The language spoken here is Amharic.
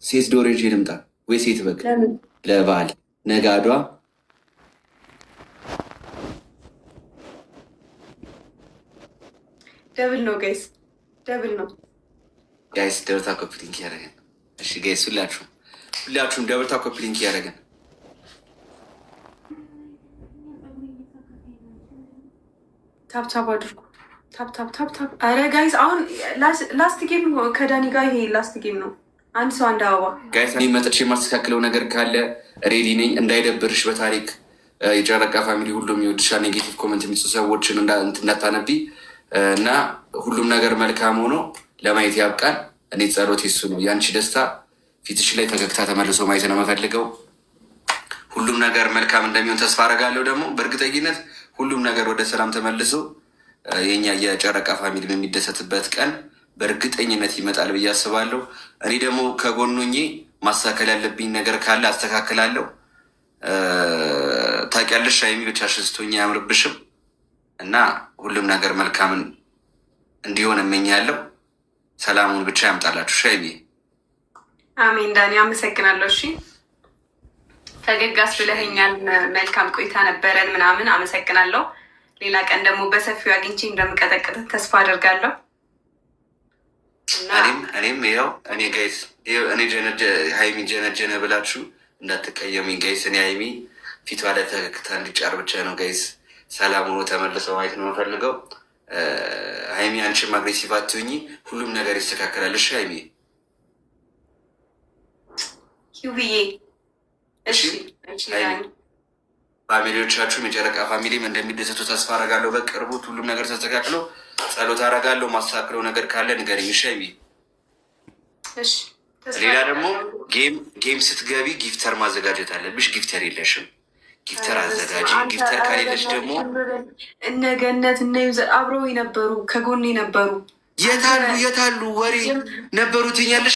ሴት ዶሮ ይዤ ልምጣ ወይ ሴት በግ ለበዓል ነጋዷ? ደብል ነው ጋይስ፣ ደብል ነው ጋይስ። ደብታ ኮፕሊንክ ያደረገን። እሺ ጋይስ፣ ሁላችሁም ደብታ ኮፕሊንክ ያደረገን። ታፕታፕ አድርጉ። ታፕታፕ። አረ ጋይስ፣ አሁን ላስት ጌም ከዳኒ ጋር ይሄ ላስት ጌም ነው። አንድ ሰው አንድ አበባ ጋይስ። እኔ መጥቼ የማስተካክለው ነገር ካለ ሬዲ ነኝ። እንዳይደብርሽ በታሪክ የጨረቃ ፋሚሊ ሁሉም ይወድሻል። ኔጌቲቭ ኮመንት የሚጽፉ ሰዎችን እንዳታነቢ እና ሁሉም ነገር መልካም ሆኖ ለማየት ያብቃን። እኔ ጸሎት የሱ ነው። የአንቺ ደስታ ፊትሽ ላይ ፈገግታ ተመልሶ ማየት ነው የምፈልገው። ሁሉም ነገር መልካም እንደሚሆን ተስፋ አደርጋለሁ። ደግሞ በእርግጠኝነት ሁሉም ነገር ወደ ሰላም ተመልሶ የኛ የጨረቃ ፋሚሊ የሚደሰትበት ቀን በእርግጠኝነት ይመጣል ብዬ አስባለሁ። እኔ ደግሞ ከጎኑኜ ማስተካከል ያለብኝ ነገር ካለ አስተካክላለሁ። ታውቂያለሽ ሀይሚ ብቻሽን ስትሆኚ አያምርብሽም እና ሁሉም ነገር መልካምን እንዲሆን እመኛለሁ። ሰላሙን ብቻ ያምጣላችሁ። ሻይቢ አሜን። ዳኒ አመሰግናለሁ። እሺ ፈገጋስ ብለኸኛል። መልካም ቆይታ ነበረን ምናምን አመሰግናለሁ። ሌላ ቀን ደግሞ በሰፊው አግኝቼ እንደምቀጠቅጥ ተስፋ አደርጋለሁ። እኔም ይኸው እኔ ጋይስ እኔ ሀይሚ ጀነጀነ ብላችሁ እንዳትቀየሙኝ ጋይስ። እኔ ሀይሚ ፊቷ ላይ ፈገግታ እንዲጫር ብቻ ነው ጋይስ። ሰላም ሆኖ ተመልሰው ማየት ነው የምፈልገው። ሀይሚ አንቺም አግሬሲቭ አትሁኚ፣ ሁሉም ነገር ይስተካከላል። እሺ ሀይሚ ሂውዬ። እሺ ፋሚሊዎቻችሁም የጨረቃ ፋሚሊም እንደሚደሰቱ ተስፋ አረጋለሁ። በቅርቡ ሁሉም ነገር ተስተካክሎ ጸሎት አረጋለሁ። ማስተካክለው ነገር ካለ ንገረኝ። እሺ ሀይሚ። ሌላ ደግሞ ጌም ስትገቢ ጊፍተር ማዘጋጀት አለብሽ። ጊፍተር የለሽም፣ ጊፍተር አዘጋጅ። ጊፍተር ከሌለች ደግሞ እነ ገነት እነ አብረው ነበሩ፣ ከጎኔ ነበሩ። የታሉ ወሬ ነበሩ ትኛለሽ